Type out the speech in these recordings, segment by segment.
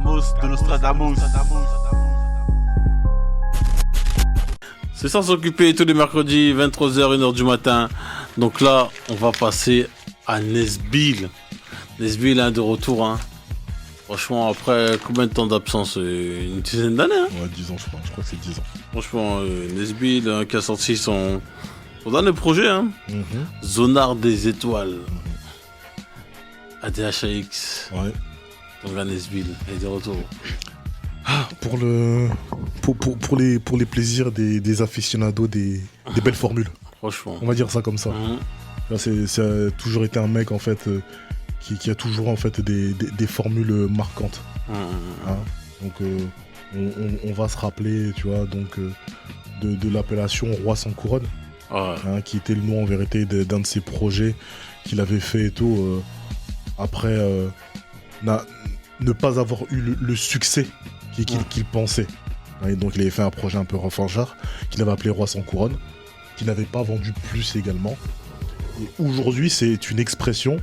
de Nostradamus. C'est ça s'occuper tous les mercredis, 23h, 1h du matin. Donc là, on va passer à Nesbill. Nesbill, de retour. Hein. Franchement, après combien de temps d'absence? Une dizaine d'années. Hein. Ouais, 10 ans, je crois. Je crois que c'est 10 ans. Franchement, Nesbill qui a sorti son dernier projet. Hein. Zonar des étoiles. ADHX. Ouais. Donc à Nesbill, est de retour. Pour les plaisirs des aficionados des belles formules. Franchement. On va dire ça comme ça. Là, ça a toujours été un mec en fait qui a toujours en fait des formules marquantes. Hein. Donc on va se rappeler, tu vois, donc de l'appellation Roi sans couronne, hein, qui était le nom en vérité d'un de ses projets qu'il avait fait et tout. Après ne pas avoir eu le succès qu'il pensait. Et donc il avait fait un projet un peu refanchard qu'il avait appelé Roi sans couronne, qui n'avait pas vendu plus également. Et aujourd'hui c'est une expression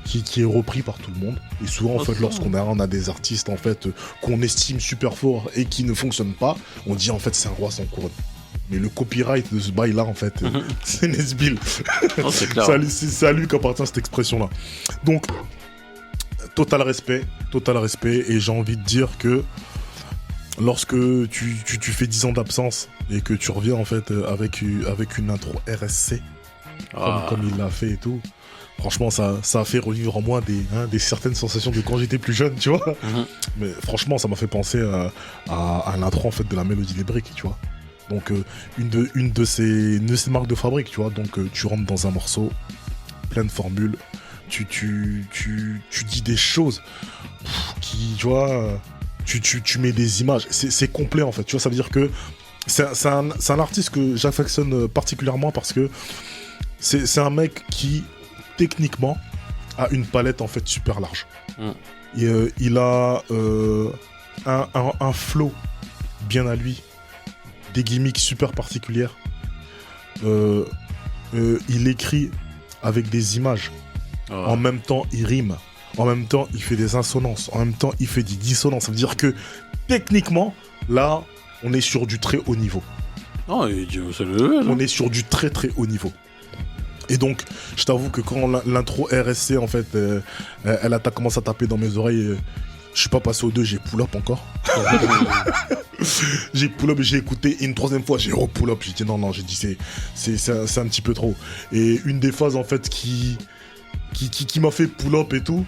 qui est reprise par tout le monde. Et souvent en fait lorsqu'on a des artistes en fait qu'on estime super forts et qui ne fonctionnent pas, on dit en fait c'est un roi sans couronne. Mais le copyright de ce bail là en fait c'est Nesbill. Oh, c'est clair. C'est à lui qu'appartient cette expression là. Donc total respect, et j'ai envie de dire que lorsque tu fais 10 ans d'absence et que tu reviens en fait avec une intro RSC, comme il l'a fait et tout, franchement ça a fait revivre en moi des certaines sensations de quand j'étais plus jeune, tu vois. Mais franchement ça m'a fait penser à l'intro en fait de la mélodie des briques, tu vois. Donc une de ces marques de fabrique, tu vois. Donc tu rentres dans un morceau, plein de formules, tu dis des choses qui, tu vois, tu mets des images, c'est complet en fait, tu vois. Ça veut dire que c'est un artiste que j'affectionne particulièrement parce que c'est un mec qui techniquement a une palette en fait super large. Et, il a un flow bien à lui, des gimmicks super particulières. Il écrit avec des images. En même temps, il rime. En même temps, il fait des insonances. En même temps, il fait des dissonances. Ça veut dire que, techniquement, là, on est sur du très haut niveau. Oh, on est sur du très très haut niveau. Et donc, je t'avoue que quand l'intro RSC, en fait, elle a commencé à taper dans mes oreilles, je suis pas passé au 2, j'ai pull-up encore. J'ai pull-up, j'ai écouté, et une troisième fois, j'ai re-pull-up. J'ai dit non, j'ai dit c'est un petit peu trop. Et une des phases, en fait, qui m'a fait pull-up et tout,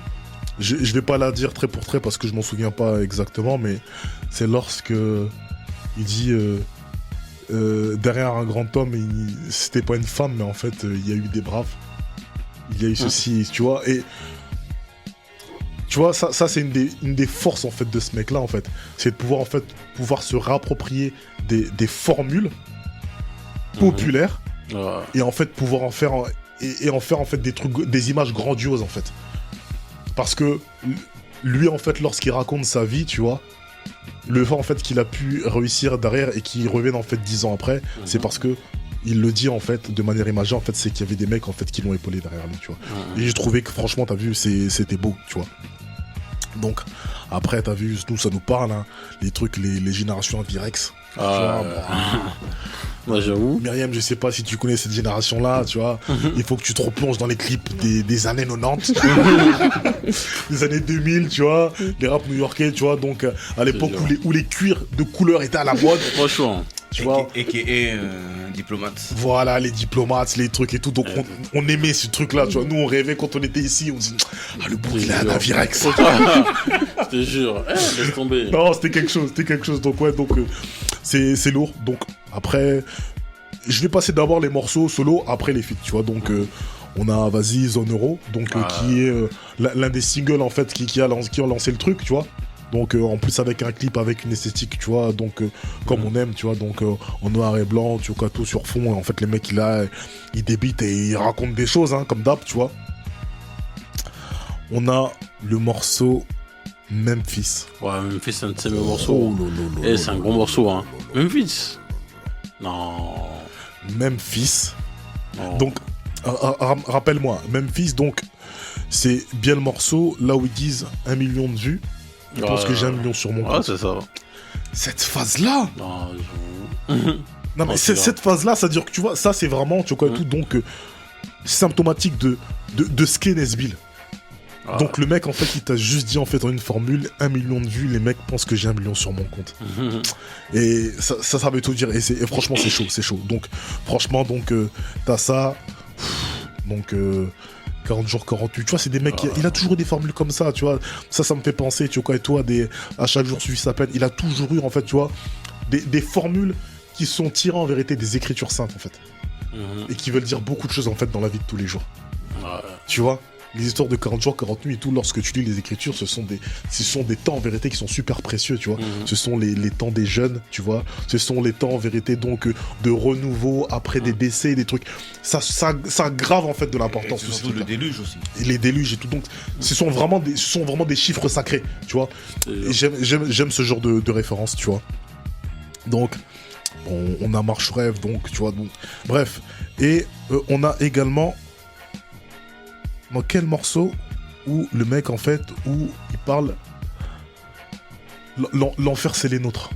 je vais pas la dire trait pour trait parce que je m'en souviens pas exactement, mais c'est lorsque il dit derrière un grand homme, c'était pas une femme, mais en fait il y a eu des braves, il y a eu ceci, tu vois. Et tu vois, ça c'est une des forces en fait de ce mec là, en fait, c'est de pouvoir se réapproprier des formules populaires et en fait pouvoir en faire et en faire en fait des trucs, des images grandioses en fait. Parce que lui en fait lorsqu'il raconte sa vie, tu vois, le fait en fait qu'il a pu réussir derrière et qu'il revienne en fait 10 ans après, c'est parce que il le dit en fait de manière imagée, en fait c'est qu'il y avait des mecs en fait qui l'ont épaulé derrière lui, tu vois. Et j'ai trouvé que franchement t'as vu, c'était beau, tu vois. Donc après t'as vu, nous ça nous parle, hein, les trucs, les générations Virex. Moi j'avoue. Myriam, je sais pas si tu connais cette génération là, tu vois. Il faut que tu te replonges dans les clips des années 90, des années 2000, tu vois, les rap new-yorkais, tu vois. Donc à l'époque où les cuirs de couleur étaient à la mode. Franchement. Tu vois. Diplomate. Voilà, les diplomates, les trucs et tout. Donc on aimait ce truc là, tu vois. Nous on rêvait quand on était ici, on dit le bouc il a la Virex. Je te jure, laisse tomber. Non, c'était quelque chose. Donc ouais, donc c'est lourd. Donc après, je vais passer d'abord les morceaux solo, après les feats, tu vois. Donc on a Zone Euro, donc qui est l'un des singles en fait qui a lancé le truc, tu vois. Donc en plus avec un clip avec une esthétique, tu vois, donc comme on aime, tu vois, donc en noir et blanc, tu vois, tout sur fond, et en fait les mecs ils débitent et ils racontent des choses, hein, comme d'hab, tu vois. On a le morceau Memphis. Ouais, Memphis c'est un de ses meilleurs morceaux. Et c'est un gros morceau, hein. Memphis. Non. Memphis. Donc rappelle-moi, Memphis, donc c'est bien le morceau là où ils disent 1 million de vues. Je pense que j'ai 1 million sur mon Ouais, compte. c'est ça. Cette phase-là. Non, j'avoue. Non, mais Oh, c'est c'est cette phase-là, ça veut dire que tu vois, ça c'est vraiment, tu vois, tout, donc symptomatique de ce qu'est Nesbill. Ah. Donc le mec, en fait, il t'a juste dit, en fait, en une formule, 1 million de vues, les mecs pensent que j'ai 1 million sur mon compte. Et ça veut tout dire. Et franchement, c'est chaud, c'est chaud. Donc, franchement, donc, t'as ça. Donc, 40 jours, 48. Tu vois, c'est des mecs, il a toujours eu des formules comme ça, tu vois. Ça me fait penser, tu vois, et toi, à chaque jour suffit sa peine. Il a toujours eu, en fait, tu vois, des formules qui sont tirées, en vérité, des écritures saintes, en fait. Et qui veulent dire beaucoup de choses, en fait, dans la vie de tous les jours. Tu vois, les histoires de 40 jours, 40 nuits et tout, lorsque tu lis les Écritures, ce sont des temps en vérité qui sont super précieux, tu vois. Ce sont les temps des jeunes, tu vois. Ce sont les temps en vérité donc de renouveau après des décès, des trucs. Ça grave en fait de l'importance. C'est surtout le déluge aussi. Et les déluges et tout. Donc, ce sont vraiment des chiffres sacrés, tu vois. Et j'aime ce genre de référence, tu vois. Donc, on a Marche Rêve, donc, tu vois. Donc, bref. Et on a également. Dans quel morceau où le mec, en fait, où il parle... L'enfer, c'est les nôtres.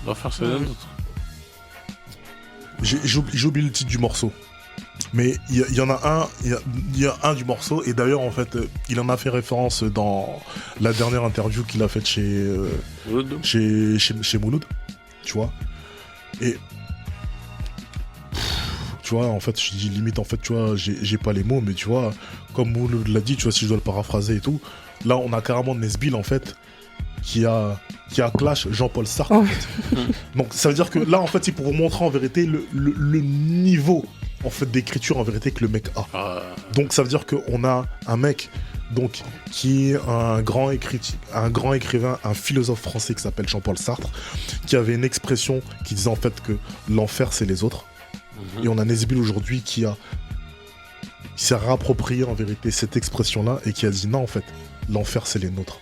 L'enfer, c'est les nôtres. J'ai oublié le titre du morceau. Mais il y en a un, il y a un du morceau, et d'ailleurs, en fait, il en a fait référence dans la dernière interview qu'il a faite chez Mouloud, tu vois. Et... Tu vois, en fait, je dis limite, en fait, tu vois, j'ai pas les mots, mais tu vois, comme Mouloud l'a dit, tu vois, si je dois le paraphraser et tout, là, on a carrément Nesbill, en fait, qui a clash Jean-Paul Sartre, en fait. Donc, ça veut dire que là, en fait, c'est pour vous montrer, en vérité, le niveau, en fait, d'écriture, en vérité, que le mec a. Donc, ça veut dire qu'on a un mec, donc, qui est un grand écrivain, un philosophe français qui s'appelle Jean-Paul Sartre, qui avait une expression qui disait, en fait, que l'enfer, c'est les autres. Et on a Nesbill aujourd'hui qui s'est réapproprié en vérité cette expression-là et qui a dit non, en fait, l'enfer c'est les nôtres.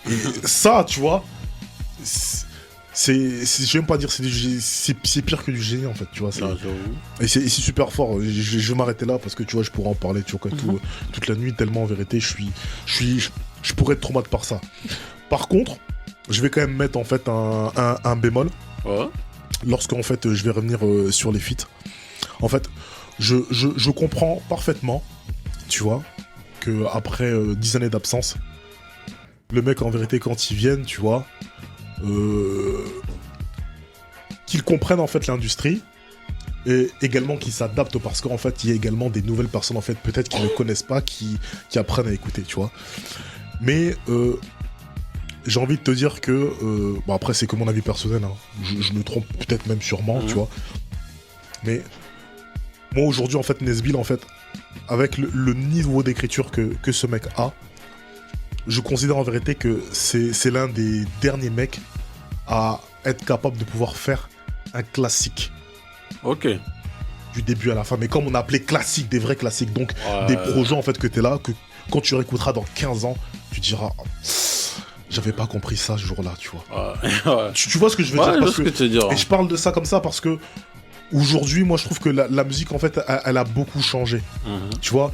Et ça, tu vois, je vais pas dire c'est pire que du génie en fait, tu vois. Et c'est super fort. Je vais m'arrêter là parce que tu vois, je pourrais en parler, tu vois, toute la nuit tellement en vérité, je pourrais être traumatisé par ça. Par contre, je vais quand même mettre en fait un bémol. Ouais. Lorsqu'en fait je vais revenir sur les feats, en fait je comprends parfaitement, tu vois, que après 10 années d'absence, le mec en vérité quand ils viennent, tu vois, qu'ils comprennent en fait l'industrie et également qu'ils s'adaptent parce qu'en fait il y a également des nouvelles personnes en fait peut-être qui ne connaissent pas, qui apprennent à écouter, tu vois. Mais j'ai envie de te dire que... bon, après, c'est que mon avis personnel. Hein. Je me trompe peut-être même sûrement, tu vois. Mais moi, aujourd'hui, en fait, Nesbill, en fait, avec le niveau d'écriture que ce mec a, je considère en vérité que c'est l'un des derniers mecs à être capable de pouvoir faire un classique. Ok. Du début à la fin. Mais comme on appelait classique, des vrais classiques. Donc, des projets, en fait, que t'es là, que quand tu réécouteras dans 15 ans, tu diras... J'avais pas compris ça ce jour-là, tu vois. Tu vois ce que je veux dire, parce que... Et je parle de ça comme ça parce que aujourd'hui, moi, je trouve que la musique, en fait, elle a beaucoup changé. Tu vois,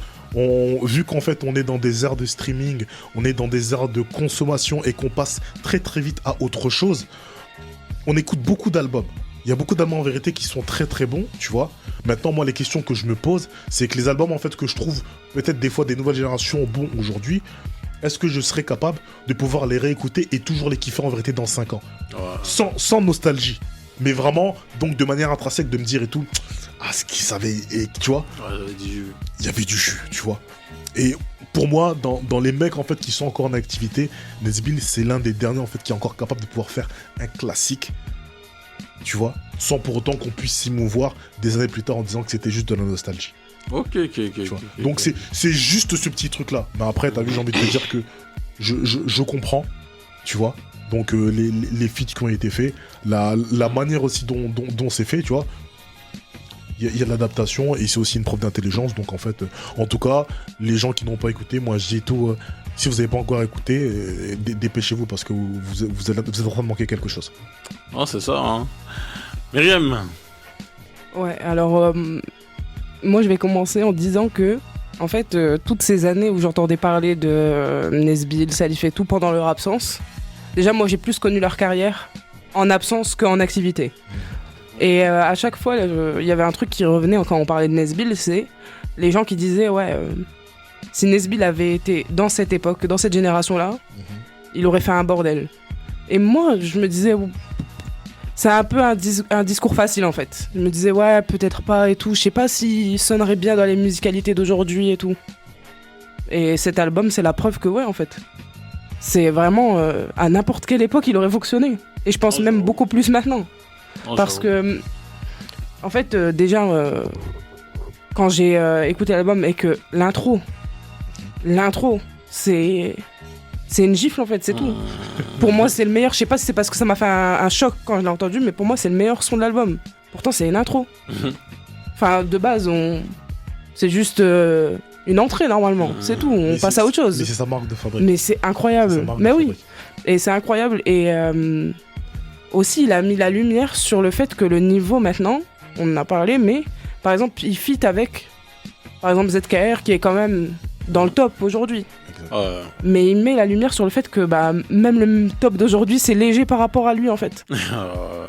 vu qu'en fait, on est dans des ères de streaming, on est dans des ères de consommation et qu'on passe très très vite à autre chose, on écoute beaucoup d'albums. Il y a beaucoup d'albums en vérité qui sont très très bons, tu vois. Maintenant, moi, les questions que je me pose, c'est que les albums, en fait, que je trouve peut-être des fois des nouvelles générations bons aujourd'hui, est-ce que je serais capable de pouvoir les réécouter et toujours les kiffer en vérité dans 5 ans sans nostalgie, mais vraiment, donc de manière intrinsèque de me dire et tout, ah, ce qu'ils savaient, et tu vois, il y avait du jus, tu vois. Et pour moi, dans les mecs en fait qui sont encore en activité, Nesbill, c'est l'un des derniers en fait qui est encore capable de pouvoir faire un classique, tu vois, sans pour autant qu'on puisse s'émouvoir des années plus tard en disant que c'était juste de la nostalgie. Ok. Donc c'est juste ce petit truc là. Mais après, t'as vu, j'ai envie de te dire que je comprends, tu vois. Donc les feats qui ont été faits, la manière aussi dont c'est fait, tu vois. Il y a de l'adaptation et c'est aussi une preuve d'intelligence. Donc en fait, en tout cas, les gens qui n'ont pas écouté, moi je dis tout. Si vous n'avez pas encore écouté, dépêchez-vous parce que vous êtes en train de manquer quelque chose. Ah, c'est ça, hein. Myriam. Ouais, alors... moi, je vais commencer en disant que En fait, toutes ces années où j'entendais parler de Nesbill, Salif et tout pendant leur absence, déjà moi j'ai plus connu leur carrière en absence qu'en activité. Et à chaque fois, il y avait un truc qui revenait quand on parlait de Nesbill, c'est les gens qui disaient si Nesbill avait été dans cette époque, dans cette génération-là, il aurait fait un bordel. Et moi, je me disais, c'est un peu un discours facile en fait. Je me disais, peut-être pas et tout. Je sais pas s'il sonnerait bien dans les musicalités d'aujourd'hui et tout. Et cet album, c'est la preuve que en fait. C'est vraiment, à n'importe quelle époque, il aurait fonctionné. Et je pense même beaucoup plus maintenant. Parce que, en fait, déjà, quand j'ai écouté l'album et que l'intro, c'est une gifle en fait, c'est tout. Pour moi, c'est le meilleur. Je sais pas si c'est parce que ça m'a fait un choc quand je l'ai entendu, mais pour moi, c'est le meilleur son de l'album. Pourtant, c'est une intro. Enfin, de base, c'est juste une entrée normalement. C'est tout. On passe à autre chose. Mais c'est sa marque de fabrique. Mais c'est incroyable. Mais oui. Et c'est incroyable. Et aussi, il a mis la lumière sur le fait que le niveau maintenant, on en a parlé, mais par exemple, il fit avec, par exemple, ZKR qui est quand même dans le top aujourd'hui. Mais il met la lumière sur le fait que même le top d'aujourd'hui c'est léger par rapport à lui en fait.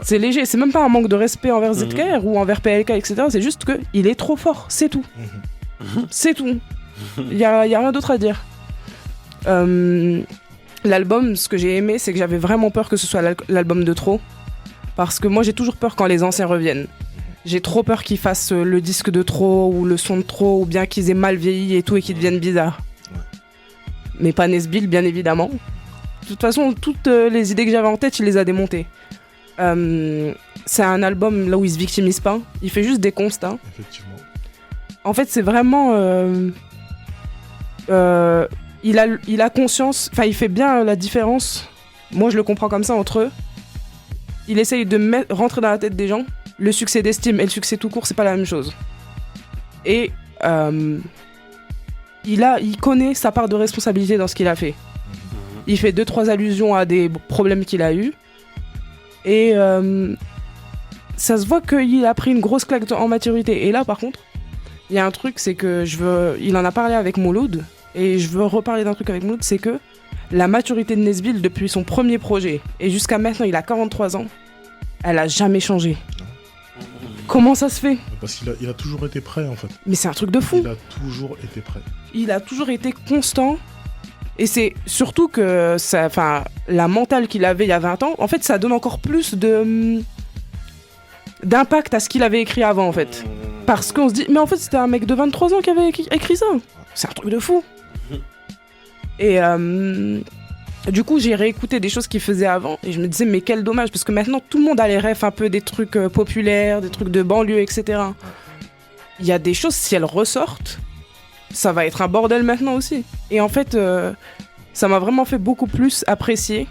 C'est léger, c'est même pas un manque de respect envers ZKR ou envers PLK etc. C'est juste que il est trop fort, c'est tout. C'est tout. Il y a rien d'autre à dire. L'album, ce que j'ai aimé, c'est que j'avais vraiment peur que ce soit l'album de trop. Parce que moi j'ai toujours peur quand les anciens reviennent. J'ai trop peur qu'ils fassent le disque de trop ou le son de trop ou bien qu'ils aient mal vieilli et tout et qu'ils deviennent bizarres. Mais pas Nesbill, bien évidemment. De toute façon, toutes les idées que j'avais en tête, il les a démontées. C'est un album là où il se victimise pas. Il fait juste des constats. Effectivement. En fait, c'est vraiment... il a conscience... Enfin, il fait bien la différence. Moi, je le comprends comme ça entre eux. Il essaye de rentrer dans la tête des gens. Le succès d'estime et le succès tout court, c'est pas la même chose. Et... il connaît sa part de responsabilité dans ce qu'il a fait. Il fait 2-3 allusions à des problèmes qu'il a eus. Et ça se voit qu'il a pris une grosse claque en maturité. Et là, par contre, il y a un truc, c'est que il en a parlé avec Mouloud. Et je veux reparler d'un truc avec Mouloud, c'est que la maturité de Nesbill, depuis son premier projet, et jusqu'à maintenant, il a 43 ans, elle a jamais changé. Comment ça se fait ? Parce qu'il a toujours été prêt en fait. Mais c'est un truc de fou. Il a toujours été prêt. Il a toujours été constant. Et c'est surtout que la mentale qu'il avait il y a 20 ans, en fait, ça donne encore plus d'impact à ce qu'il avait écrit avant, en fait. Parce qu'on se dit, mais en fait, c'était un mec de 23 ans qui avait écrit ça. C'est un truc de fou. Et du coup, j'ai réécouté des choses qu'il faisait avant et je me disais, mais quel dommage, parce que maintenant, tout le monde a les refs un peu des trucs populaires, des trucs de banlieue, etc. Il y a des choses, si elles ressortent, ça va être un bordel maintenant aussi. Et en fait, ça m'a vraiment fait beaucoup plus apprécier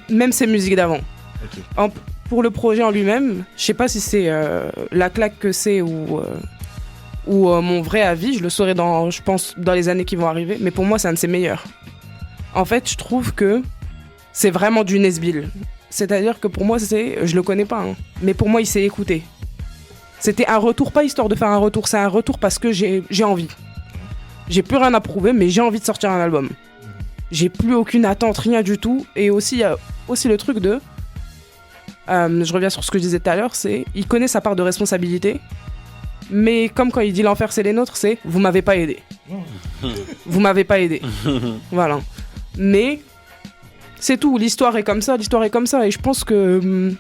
même ses musiques d'avant. Okay. Pour le projet en lui-même, je sais pas si c'est la claque que c'est ou mon vrai avis, je le saurai je pense, dans les années qui vont arriver, mais pour moi, c'est un de ses meilleurs. En fait, je trouve que c'est vraiment du Nesbill. C'est-à-dire que pour moi, je le connais pas, hein, mais pour moi, il s'est écouté. C'était un retour, pas histoire de faire un retour, c'est un retour parce que j'ai envie. J'ai plus rien à prouver, mais j'ai envie de sortir un album. J'ai plus aucune attente, rien du tout. Et aussi, il y a aussi le truc de... je reviens sur ce que je disais tout à l'heure, c'est... Il connaît sa part de responsabilité, mais comme quand il dit l'enfer c'est les nôtres, c'est « vous m'avez pas aidé ». Vous m'avez pas aidé. Voilà. Mais c'est tout, l'histoire est comme ça. Et je pense que...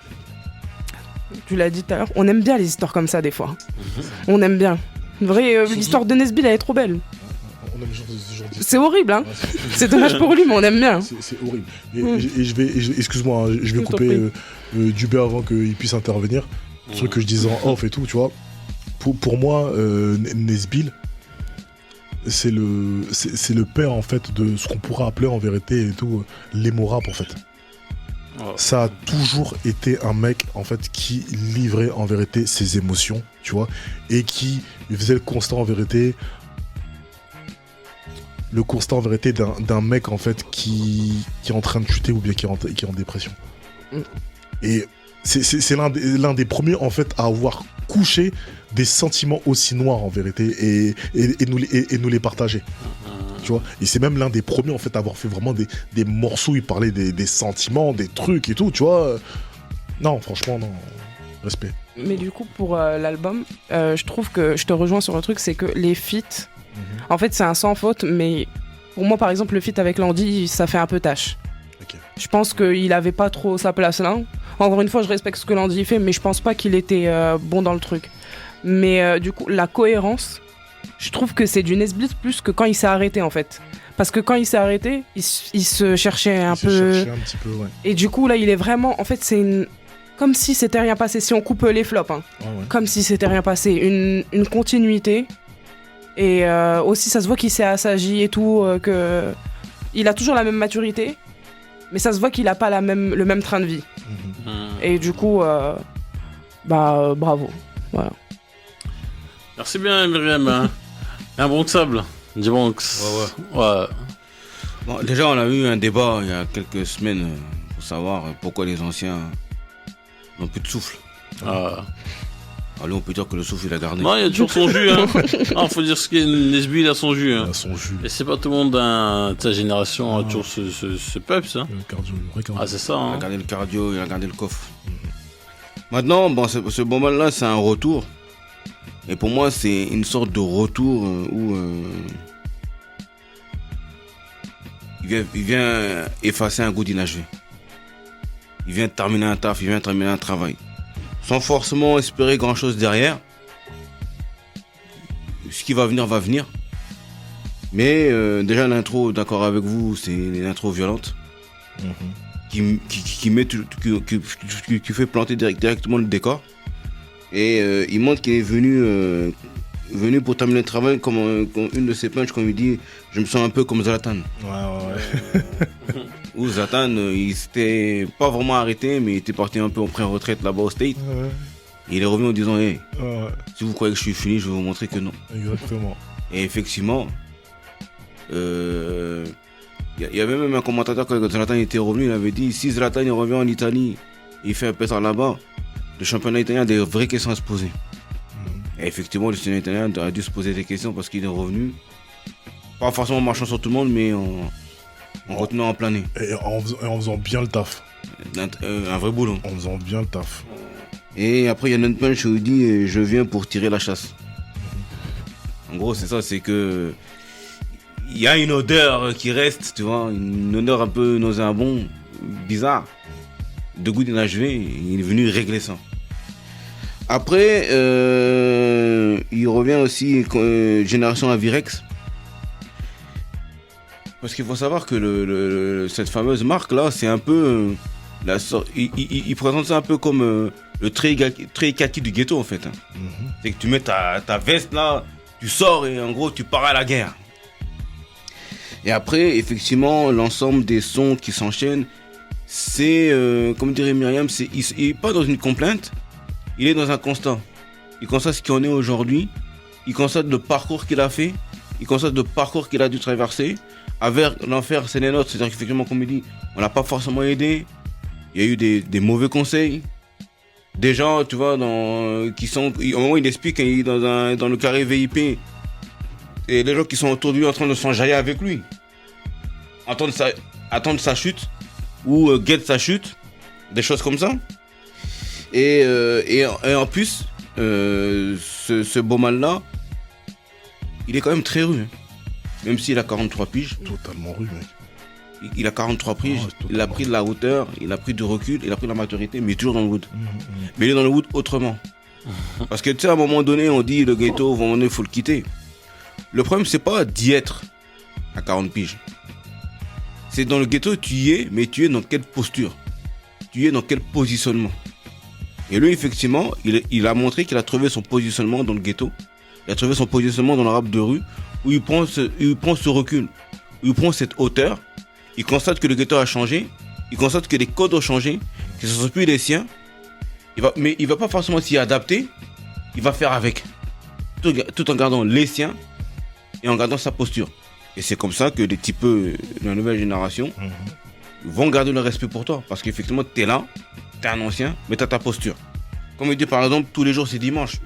tu l'as dit tout à l'heure, on aime bien les histoires comme ça des fois. On aime bien. Vrai, l'histoire de Nesbill, elle est trop belle. C'est horrible, hein. C'est dommage pour lui, mais on aime bien. C'est horrible. Excuse-moi, hein, je vais couper Dubé avant qu'il puisse intervenir. Le truc que je disais en off et tout, tu vois. Pour moi, Nesbill, c'est le père en fait de ce qu'on pourrait appeler en vérité et tout l'emo rap en fait. Ça a toujours été un mec en fait qui livrait en vérité ses émotions, tu vois, et qui faisait le constat en vérité d'un mec en fait qui est en train de chuter ou bien qui est en dépression. Et c'est l'un des premiers en fait à avoir couché des sentiments aussi noirs en vérité et nous les partager. Tu vois, et c'est même l'un des premiers en fait à avoir fait vraiment des morceaux où il parlait des sentiments, des trucs et tout, tu vois. Non, franchement, non. Respect. Mais du coup, pour l'album, je trouve que je te rejoins sur un truc, c'est que les feats, en fait, c'est un sans faute, mais pour moi, par exemple, le feat avec Landy, ça fait un peu tâche. Ok. Je pense qu'il avait pas trop sa place là. Encore une fois, je respecte ce que Landy fait, mais je pense pas qu'il était bon dans le truc. Mais du coup, la cohérence, je trouve que c'est du Nesbitt plus que quand il s'est arrêté en fait. Parce que quand il s'est arrêté, il se cherchait un peu. Cherché un petit peu, ouais. Et du coup, là, il est vraiment. En fait, c'est comme si c'était rien passé. Si on coupe les flops, hein. Ah ouais. Comme si c'était rien passé. Une continuité. Et aussi, ça se voit qu'il s'est assagi et tout. Il a toujours la même maturité. Mais ça se voit qu'il a pas le même train de vie. Et du coup, bravo. Voilà. Merci bien, Myriam. Hein. Un bon de sable. Du Bronx. Ouais. Bon, déjà, on a eu un débat il y a quelques semaines pour savoir pourquoi les anciens n'ont plus de souffle. Ah. Alors, on peut dire que le souffle, il a gardé. Non, il y a toujours son jus. Hein. Faut dire ce qu'il y a. Nesby, il a son jus. Hein. Il a son jus. Et c'est pas tout le monde de sa génération a toujours ce peps. Hein. Le cardio, le vrai cardio. Ah, c'est ça. Il Hein. a gardé le cardio, il a gardé le coffre. Maintenant, bon, ce moment-là, c'est un retour. Et pour moi, c'est une sorte de retour où il vient effacer un goût d'inachevé. Il vient terminer un taf, il vient terminer un travail. Sans forcément espérer grand-chose derrière. Ce qui va venir. Mais déjà, l'intro, d'accord avec vous, c'est une intro violente. Qui fait planter directement le décor. Et il montre qu'il est venu pour terminer le travail comme une de ses punches, comme il dit, je me sens un peu comme Zlatan. Ouais. Où Zlatan, il s'était pas vraiment arrêté, mais il était parti un peu en pré-retraite là-bas au State. Ouais. Et il est revenu en disant, hey, Ouais. si vous croyez que je suis fini, je vais vous montrer que non. Exactement. Et effectivement, il y avait même un commentateur quand Zlatan était revenu, il avait dit, si Zlatan il revient en Italie, il fait un pétard là-bas, le championnat italien a des vraies questions à se poser. Et effectivement, le championnat italien a dû se poser des questions parce qu'il est revenu, pas forcément marchant sur tout le monde, mais en retenant en plané. Et en faisant bien le taf. Un vrai boulot. En faisant bien le taf. Et après, il y a notre punch où il dit, je viens pour tirer la chasse. En gros, c'est ça, c'est que il y a une odeur qui reste, tu vois, une odeur un peu nauséabond, bizarre, de goût d'inachevé, il est venu régler ça. Après, il revient aussi Génération Avirex. Parce qu'il faut savoir que cette fameuse marque là, c'est un peu il présente ça un peu comme le très kaki du ghetto en fait. C'est que tu mets ta veste là, tu sors et en gros tu pars à la guerre. Et après, effectivement, l'ensemble des sons qui s'enchaînent, c'est, comme dirait Myriam, il n'est pas dans une complainte, il est dans un constat. Il constate ce qu'on est aujourd'hui, il constate le parcours qu'il a fait, il constate le parcours qu'il a dû traverser. Avec l'enfer, c'est les nôtres, c'est-à-dire qu'effectivement, comme il dit, on l'a pas forcément aidé, il y a eu des mauvais conseils. Des gens, tu vois, qui sont, au moment où il explique qu'il est dans le carré VIP, et les gens qui sont autour de lui en train de s'enjailler avec lui, attendre sa chute, ou guette sa chute, des choses comme ça. Et en plus, ce beau mal-là, il est quand même très rude. Même s'il a 43 piges. Totalement rude, mec. Il a 43 piges, il a pris de la hauteur, il a pris du recul, il a pris de la maturité, mais il est toujours dans le wood. Mais il est dans le wood autrement. Parce que tu sais, à un moment donné, on dit le ghetto, à un moment donné, il faut le quitter. Le problème, c'est pas d'y être à 40 piges. C'est dans le ghetto, tu y es, mais tu es dans quelle posture? Tu es dans quel positionnement? Et lui, effectivement, il a montré qu'il a trouvé son positionnement dans le ghetto. Il a trouvé son positionnement dans la rap de rue, où il prend ce recul, où il prend cette hauteur. Il constate que le ghetto a changé, il constate que les codes ont changé, que ce ne sont plus les siens. Mais il ne va pas forcément s'y adapter, il va faire avec. Tout en gardant les siens et en gardant sa posture. Et c'est comme ça que les types de la nouvelle génération vont garder le respect pour toi. Parce qu'effectivement, tu es là, tu es un ancien, mais tu as ta posture. Comme il dit par exemple, tous les jours c'est dimanche.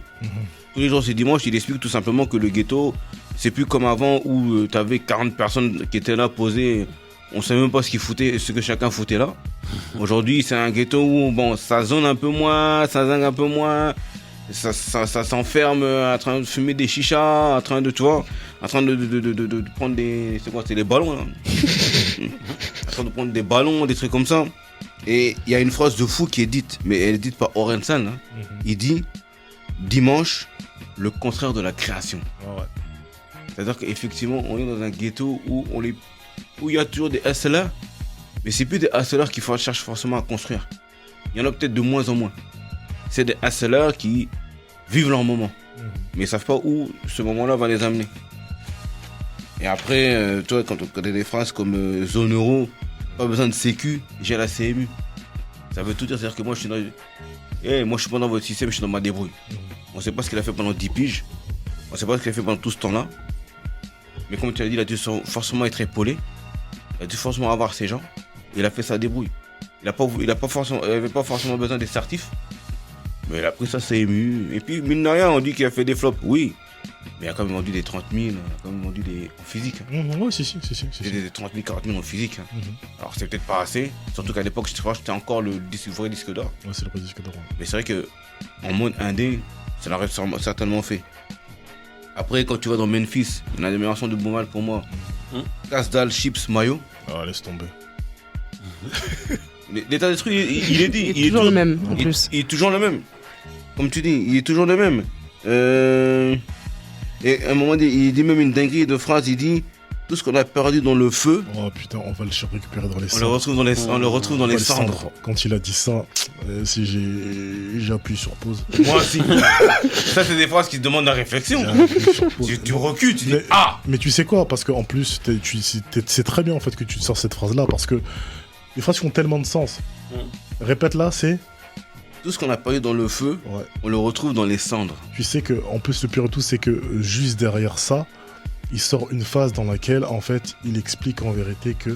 Tous les jours c'est dimanche, il explique tout simplement que le ghetto, c'est plus comme avant où t'avais 40 personnes qui étaient là posées. On savait même pas ce que chacun foutait là. Aujourd'hui, c'est un ghetto où bon, ça zone un peu moins, ça zingue un peu moins. Ça s'enferme en train de fumer des chichas, en train de prendre des... C'est quoi, c'est les ballons là. En train de prendre des ballons, des trucs comme ça. Et il y a une phrase de fou qui est dite, mais elle est dite par Orelsan. Hein. Il dit, dimanche, le contraire de la création. Ah ouais. C'est-à-dire qu'effectivement, on est dans un ghetto où il y a toujours des hustlers, mais c'est plus des hustlers qui cherchent forcément à construire. Il y en a peut-être de moins en moins. C'est des hustlers qui vivent leur moment, mais ils ne savent pas où ce moment-là va les amener. Et après, toi, quand tu as des phrases comme zone euro, pas besoin de sécu, j'ai la CMU. Ça veut tout dire, c'est-à-dire que moi, je suis pas dans votre système, je suis dans ma débrouille. On ne sait pas ce qu'il a fait pendant 10 piges, on ne sait pas ce qu'il a fait pendant tout ce temps-là. Mais comme tu as dit, il a dû forcément être épaulé, il a dû forcément avoir ses gens, il a fait sa débrouille. Il n'avait pas forcément besoin des certifs, mais il a pris sa CMU. Et puis, mine de rien, on dit qu'il a fait des flops, oui. Mais il a quand même vendu des 30 000, il a quand même vendu en physique. Oui, si. Des 30 000, 40 000 en physique. Alors c'est peut-être pas assez, surtout qu'à l'époque, je crois que j'étais encore le vrai disque d'or. Ouais, c'est le vrai disque d'or. Mais c'est vrai qu'en mode indé, ça l'aurait certainement fait. Après, quand tu vas dans Memphis, une admiration de Boumal pour moi. Casse-dalle, chips, maillot. Ah, laisse tomber. L'état d'esprit, il est dit. Il est toujours le même, en plus. Il est toujours le même. Comme tu dis, il est toujours le même. Et à un moment, il dit même une dinguerie de phrase, il dit tout ce qu'on a perdu dans le feu. Oh putain, on va le récupérer dans les cendres. On le retrouve dans les cendres. Quand il a dit ça, si j'ai appuyé sur pause. Moi aussi. Ça, c'est des phrases qui te demandent la réflexion. Tu recules, tu dis Mais tu sais quoi, parce qu'en plus, c'est très bien en fait que tu sors cette phrase-là, parce que les phrases qui ont tellement de sens. Répète-la, c'est... Tout ce qu'on a perdu dans le feu, on le retrouve dans les cendres. Tu sais que, en plus, le pire de tout, c'est que juste derrière ça, il sort une phase dans laquelle, en fait, il explique en vérité que...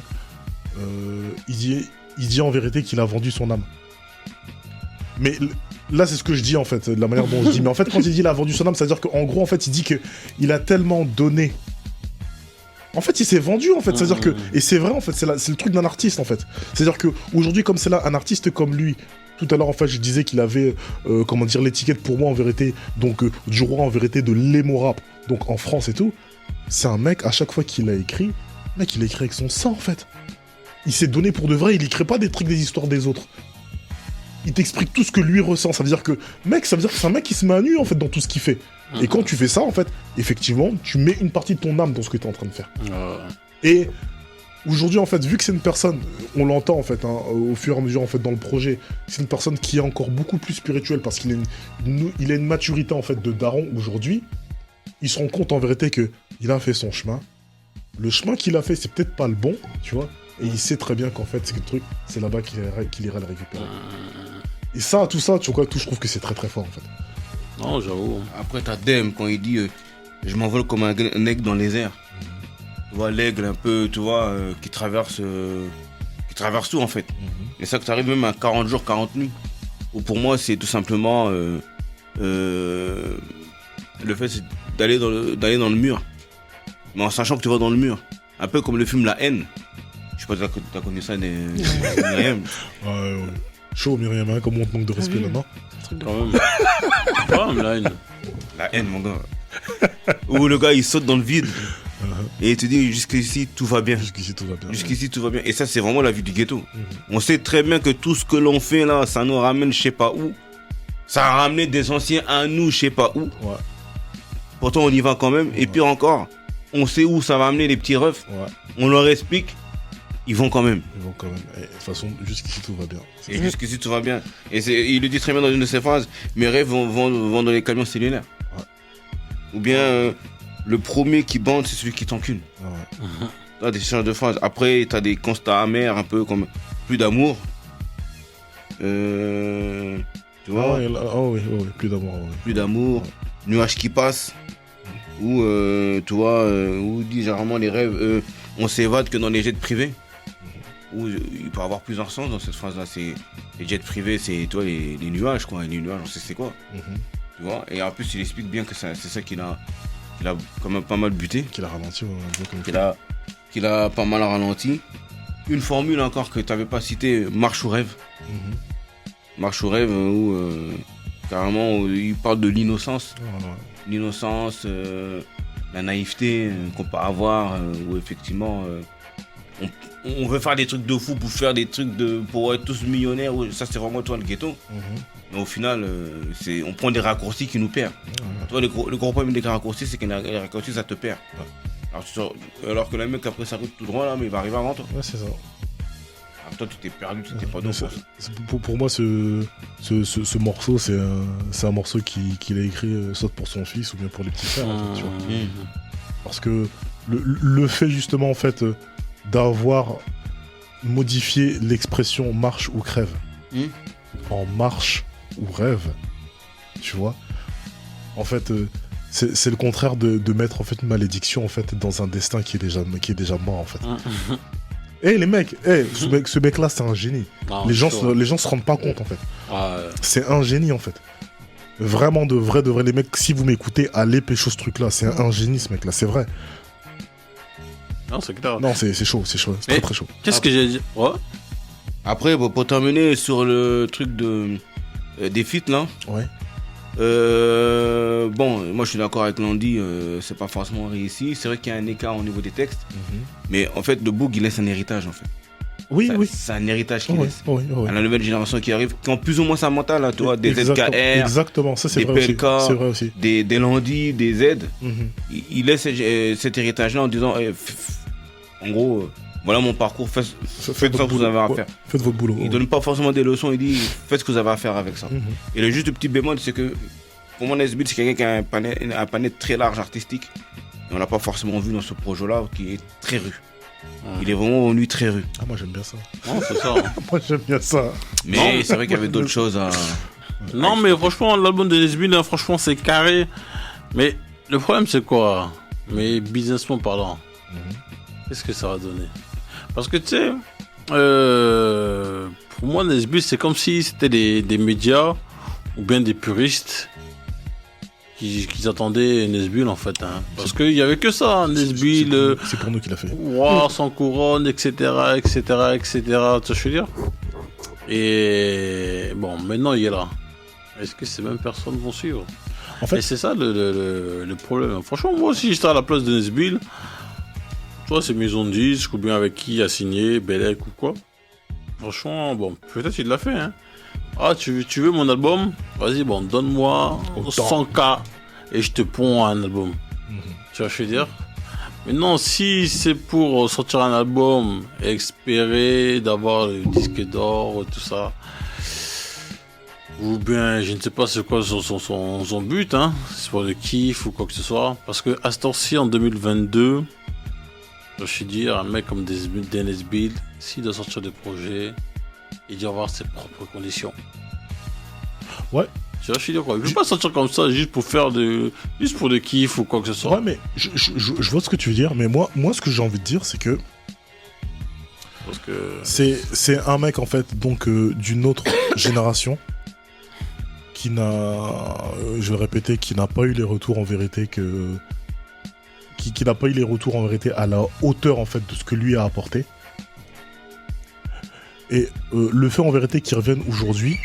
il dit en vérité qu'il a vendu son âme. Mais là, c'est ce que je dis, en fait, de la manière dont je dis. Mais en fait, quand il dit qu'il a vendu son âme, c'est-à-dire qu'en gros, en fait, il dit qu'il a tellement donné... En fait, il s'est vendu, en fait. C'est-à-dire que... Et c'est vrai, en fait, c'est le truc d'un artiste, en fait. C'est-à-dire qu'aujourd'hui, comme c'est là, un artiste comme lui... Tout à l'heure, en fait, je disais qu'il avait, l'étiquette pour moi, en vérité, donc du roi, en vérité, de l'émo rap, donc en France et tout. C'est un mec, à chaque fois qu'il a écrit, mec, il a écrit avec son sang, en fait. Il s'est donné pour de vrai, il écrit pas des trucs des histoires des autres. Il t'explique tout ce que lui ressent. Ça veut dire que, mec, c'est un mec qui se met à nu, en fait, dans tout ce qu'il fait. Et quand tu fais ça, en fait, effectivement, tu mets une partie de ton âme dans ce que tu es en train de faire. Et... Aujourd'hui, en fait, vu que c'est une personne, on l'entend en fait, au fur et à mesure en fait dans le projet, c'est une personne qui est encore beaucoup plus spirituelle parce qu'il a une maturité en fait de daron aujourd'hui. Il se rend compte en vérité que il a fait son chemin. Le chemin qu'il a fait, c'est peut-être pas le bon, tu vois. Et il sait très bien qu'en fait, c'est que le truc, c'est là-bas qu'il ira le récupérer. Et ça, tout ça, tu vois, je trouve que c'est très très fort en fait. Non, j'avoue. Après, t'as Dem quand il dit je m'envole comme un aigle dans les airs. Tu vois, l'aigle un peu, tu vois, qui traverse tout en fait. Et ça que tu arrives même à 40 jours, 40 nuits. Ou pour moi, c'est tout simplement le fait c'est d'aller dans le mur. Mais en sachant que tu vas dans le mur. Un peu comme le film La Haine. Je sais pas si t'as connu ça, Myriam. Ouais. Chaud, Myriam, hein, comme on te manque de respect là-bas. Quand même. La Haine. La Haine, mon gars. Où le gars, il saute dans le vide. Et il te dit jusqu'ici tout va bien. Jusqu'ici tout va bien. Et ça c'est vraiment la vie du ghetto. On sait très bien que tout ce que l'on fait là, ça nous ramène je sais pas où. Ça a ramené des anciens à nous je sais pas où. Pourtant on y va quand même. Et pire encore, on sait où ça va amener les petits refs. On leur explique, ils vont quand même. Et de toute façon, jusqu'ici tout va bien. Et jusqu'ici tout va bien. Et il le dit très bien dans une de ses phrases, mes rêves vont dans les camions cellulaires. Ou bien le premier qui bande, c'est celui qui t'encule. T'as des changements de phrases. Après, t'as des constats amers, un peu comme plus d'amour. Tu vois oui, plus d'amour. Plus d'amour. Nuages qui passent. Ou, tu vois, où dit généralement les rêves, on s'évade que dans les jets privés. où il peut avoir plusieurs sens dans cette phrase-là. C'est les jets privés, c'est toi les nuages, quoi. Les nuages, on sait c'est quoi. Tu vois. Et en plus, il explique bien que c'est ça qu'il a quand même pas mal buté. Qu'il a ralenti, Qu'il a pas mal ralenti. Une formule encore que tu n'avais pas citée, marche ou rêve. Marche ou rêve, où carrément il parle de l'innocence. L'innocence, la naïveté qu'on peut avoir, où effectivement on veut faire des trucs de fou pour faire des trucs pour être tous millionnaires. Ça, c'est vraiment toi le ghetto. Mais au final, on prend des raccourcis qui nous perdent. Toi, le gros problème des raccourcis, c'est que les raccourcis, ça te perd. Alors que le mec, après, ça roule tout droit, là, mais il va arriver avant toi. Ouais, c'est ça. Alors, toi, tu t'es perdu, tu t'es pas dans pour moi, ce morceau, c'est un morceau qu'il a écrit soit pour son fils ou bien pour les petits frères. En fait, tu vois. Parce que le fait, justement, en fait, d'avoir modifié l'expression marche ou crève en marche ou rêve, tu vois, en fait, c'est le contraire de mettre en fait une malédiction en fait dans un destin qui est déjà mort en fait. Les mecs, ce mec là c'est un génie. Les gens se rendent pas compte en fait. C'est un génie en fait. Vraiment de vrai les mecs, si vous m'écoutez, allez pécho ce truc là, c'est un génie ce mec là, c'est vrai. Non, c'est clair. Non, c'est chaud, c'est très très chaud. Qu'est-ce que j'ai dit? Après, pour terminer sur le truc des feats là. Ouais. Bon, moi je suis d'accord avec Landy, c'est pas forcément réussi. C'est vrai qu'il y a un écart au niveau des textes, mais en fait, le Boog il laisse un héritage en fait. Oui. C'est un héritage qu'il laisse. Oui. À la nouvelle génération qui arrive, qui ont plus ou moins sa mentale, là, tu vois, des ZKR, exactement, ça c'est des vrai PLK, aussi. C'est vrai aussi. des Landy, des Z. Il laisse cet héritage-là en disant, en gros, voilà mon parcours, faites ce que vous avez à faire. Faites votre boulot. Il donne pas forcément des leçons, il dit, faites ce que vous avez à faire avec ça. Et le juste petit bémol, c'est que pour moi, Nesbill, c'est quelqu'un qui a un panel très large artistique. Et on l'a pas forcément vu dans ce projet-là, qui est très rue. Il est vraiment venu très rue. Ah, moi j'aime bien ça. Non, c'est ça. Moi j'aime bien ça. Mais c'est vrai qu'il y avait d'autres choses à. Non, mais franchement, l'album de Nesbill, hein, franchement, c'est carré. Mais le problème, c'est quoi? Mais businessment parlant, qu'est-ce que ça va donner? Parce que tu sais, pour moi, Nesbill, c'est comme si c'était des médias ou bien des puristes qui attendaient Nesbill en fait. Hein. Parce qu'il n'y avait que ça, Nesbill. C'est pour nous qu'il a fait. Wow, sans couronne, etc. Tu vois ce que je veux dire? Et bon, maintenant il est là. Est-ce que ces mêmes personnes vont suivre? En fait, et c'est ça le problème. Franchement, moi aussi, j'étais à la place de Nesbill. Soit c'est maison de disque ou bien avec qui il a signé, Belek ou quoi. Franchement, bon, peut-être il l'a fait. Hein. Ah, tu veux mon album? Vas-y, bon, donne-moi 100K et je te ponds un album. Tu vois ce que je veux dire? Mais non, si c'est pour sortir un album et espérer d'avoir le disque d'or, tout ça, ou bien je ne sais pas c'est quoi son but, hein, c'est pour le kiff ou quoi que ce soit. Parce que à ce temps-ci, en 2022, je suis dire, un mec comme Dennis Bill, s'il doit sortir des projets, il doit avoir ses propres conditions. Ouais. Tu vois, je suis dire quoi. Il ne veut pas sortir comme ça juste pour le kiff ou quoi que ce soit. Ouais, mais je vois ce que tu veux dire, mais moi ce que j'ai envie de dire, c'est que. Parce que. C'est un mec, en fait, donc, d'une autre génération, qui n'a. Je vais répéter, qui n'a pas eu les retours en vérité que. Qui n'a pas eu les retours en vérité à la hauteur en fait de ce que lui a apporté. Et le fait en vérité qu'il revienne aujourd'hui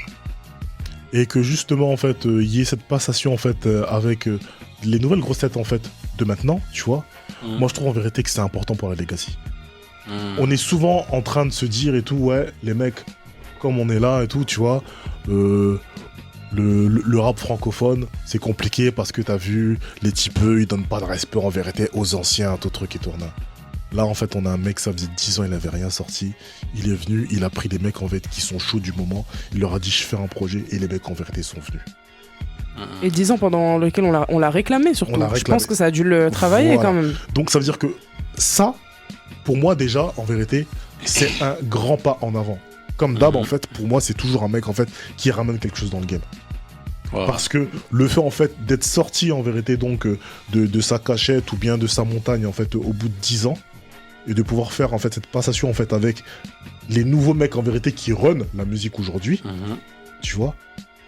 et que justement en fait il y ait cette passation en fait avec les nouvelles grosses têtes en fait de maintenant, tu vois. Moi je trouve en vérité que c'est important pour la legacy. On est souvent en train de se dire et tout, ouais, les mecs, comme on est là et tout, tu vois, le rap francophone, c'est compliqué parce que t'as vu, les typeux, ils donnent pas de respect en vérité aux anciens, tout truc qui tourne. Là, en fait, on a un mec, ça faisait 10 ans, il avait rien sorti. Il est venu, il a pris des mecs en fait qui sont chauds du moment. Il leur a dit, je fais un projet, et les mecs en vérité sont venus. Et 10 ans pendant lesquels on l'a réclamé surtout. Je pense que ça a dû le travailler quand même. Donc ça veut dire que ça, pour moi déjà, en vérité, c'est un grand pas en avant. Comme d'hab, en fait, pour moi, c'est toujours un mec en fait qui ramène quelque chose dans le game. Voilà. Parce que le fait en fait d'être sorti en vérité donc de sa cachette ou bien de sa montagne en fait au bout de 10 ans, et de pouvoir faire en fait cette passation en fait avec les nouveaux mecs en vérité qui run la musique aujourd'hui, tu vois.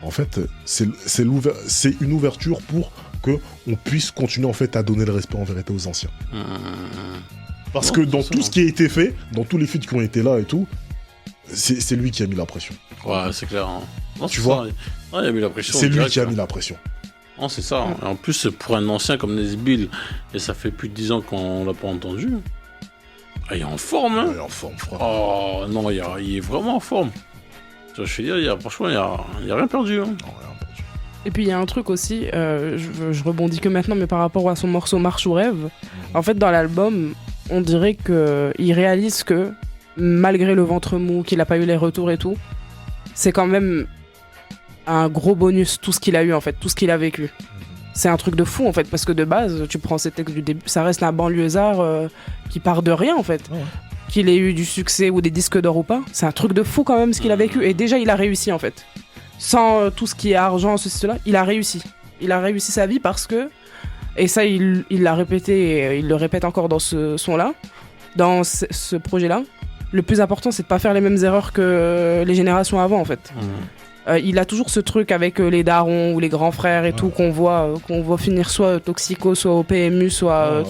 En fait, c'est une ouverture pour que on puisse continuer en fait à donner le respect en vérité aux anciens. Parce que dans tout ce qui a été fait, dans tous les feats qui ont été là et tout, c'est lui qui a mis la pression. Ouais, c'est clair. Hein. Non, tu vois, il a mis la pression. C'est lui qui a mis la pression. Non, c'est ça. Et en plus, pour un ancien comme Nesbill, et ça fait plus de 10 ans qu'on l'a pas entendu. Il est en forme, hein. Il est en forme, frère. Oh non, il est vraiment en forme. Je veux dire, franchement, il n'y a rien perdu. Hein. Non, rien perdu. Et puis il y a un truc aussi, je rebondis que maintenant, mais par rapport à son morceau Marche ou Rêve, en fait dans l'album, on dirait qu'il réalise que malgré le ventre mou, qu'il n'a pas eu les retours et tout, c'est quand même un gros bonus tout ce qu'il a eu en fait, tout ce qu'il a vécu. C'est un truc de fou en fait, parce que de base, tu prends ces textes du début, ça reste un banlieusard qui part de rien en fait. Ouais. Qu'il ait eu du succès ou des disques d'or ou pas, c'est un truc de fou quand même ce qu'il a vécu. Et déjà, il a réussi en fait. Sans tout ce qui est argent, cela, il a réussi. Il a réussi sa vie parce que, et ça il l'a répété et il le répète encore dans ce son-là, dans ce projet-là, le plus important c'est de pas faire les mêmes erreurs que les générations avant en fait. Il a toujours ce truc avec les darons ou les grands frères et tout qu'on voit finir soit toxico, soit au PMU, soit...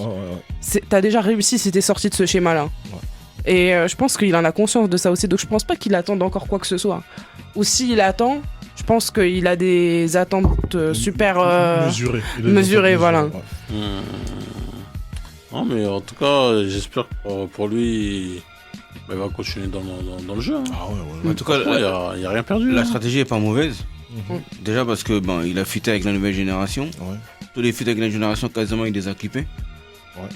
T'as déjà réussi si t'es sorti de ce schéma-là. Ouais. Et je pense qu'il en a conscience de ça aussi, donc je pense pas qu'il attende encore quoi que ce soit. Ou s'il attend, je pense qu'il a des attentes super... mesurées, voilà. Ouais. Non, mais en tout cas, j'espère que pour lui... il va continuer dans le jeu. Hein. Ah ouais. En tout cas, il n'y a rien perdu. La hein. stratégie est pas mauvaise. Déjà parce que il a fité avec la nouvelle génération. Ouais. Tous les feats avec la génération, quasiment il les a clippés. Ouais.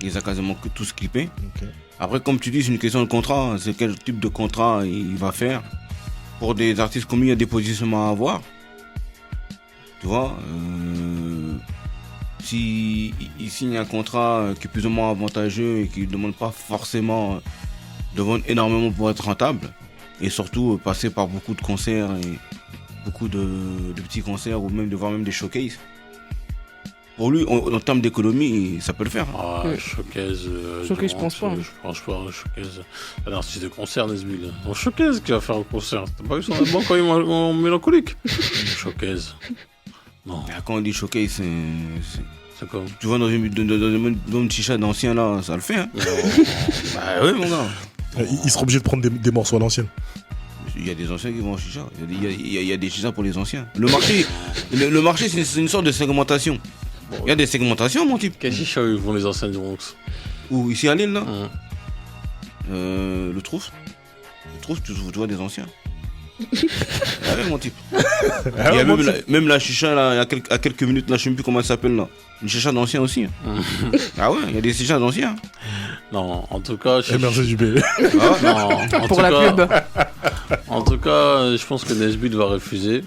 Il les a quasiment tous clippés. Ok. Après, comme tu dis, c'est une question de contrat. C'est quel type de contrat il va faire. Pour des artistes comme il y a des positionnements à avoir. Tu vois, si il signe un contrat qui est plus ou moins avantageux et qui ne demande pas forcément de vendre énormément pour être rentable, et surtout passer par beaucoup de concerts et beaucoup de petits concerts ou même de voir même des showcases. Pour lui, en termes d'économie, ça peut le faire. Ah, Showcase. Showcase, je pense pas. Je pense pas. Showcase. C'est un artiste de concert, Nesbill. Non, Showcase qui va faire un concert. T'as pas vu son album quand il est mélancolique? Showcase. Non. Mais quand on dit showcase, C'est quoi? tu vois dans une chicha d'ancien là, ça le fait. Hein. Bah oui, mon gars. Il sera obligé de prendre des morceaux à l'ancienne. Il y a des anciens qui vont en chicha. Il y a des chichas pour les anciens. Le marché, c'est une sorte de segmentation. Il y a des segmentations, mon type. Quel chicha ils vont les anciens du Bronx? Ou ici à Lille, là. Le Trouf. Le Trouf, tu vois des anciens. Ah ouais, mon type. Il y a même la chicha, là, à quelques minutes, là, je sais même plus comment elle s'appelle, là. Une chicha d'ancien aussi. Ah ouais, il y a des chichas d'anciens. Non, en tout cas... MRG du B. Pour la pub. En tout cas, je pense que Nesbill va refuser.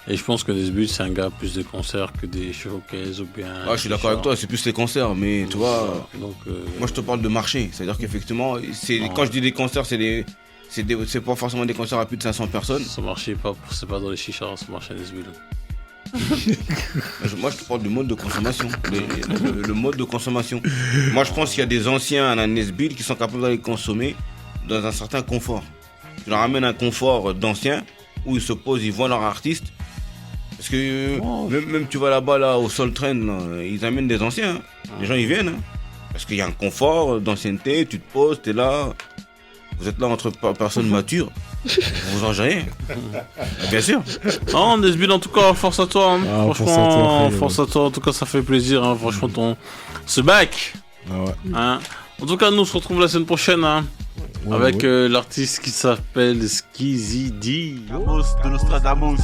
Et je pense que Nesbill, c'est un gars plus de concerts que des showcases ou bien... Ah, je suis d'accord avec toi, c'est plus les concerts, mais tu vois... Donc, moi, je te parle de marché. C'est-à-dire qu'effectivement, quand je dis des concerts, c'est pas forcément des concerts à plus de 500 personnes. Son marché, c'est pas dans les chichas, son marché à Nesbill. Moi, je te parle du mode de consommation. Le mode de consommation. Moi, je pense qu'il y a des anciens à Nesbill qui sont capables d'aller consommer dans un certain confort. Tu leur amènes un confort d'anciens où ils se posent, ils voient leur artiste. Parce que même tu vas là-bas, là, au Soul Train, là, ils amènent des anciens. Hein. Les gens, ils viennent. Hein. Parce qu'il y a un confort d'ancienneté, tu te poses, t'es là. Vous êtes là entre personnes matures. Vous en rien. Bien sûr. Non, Nesbill, en tout cas, force à toi. Hein. Ah, franchement, force à toi. En tout cas, ça fait plaisir. Hein. Franchement, ce bac. Ah ouais. Hein. En tout cas, nous on se retrouve la semaine prochaine. Hein. Ouais, avec l'artiste qui s'appelle Skizzy D. De Nostradamus.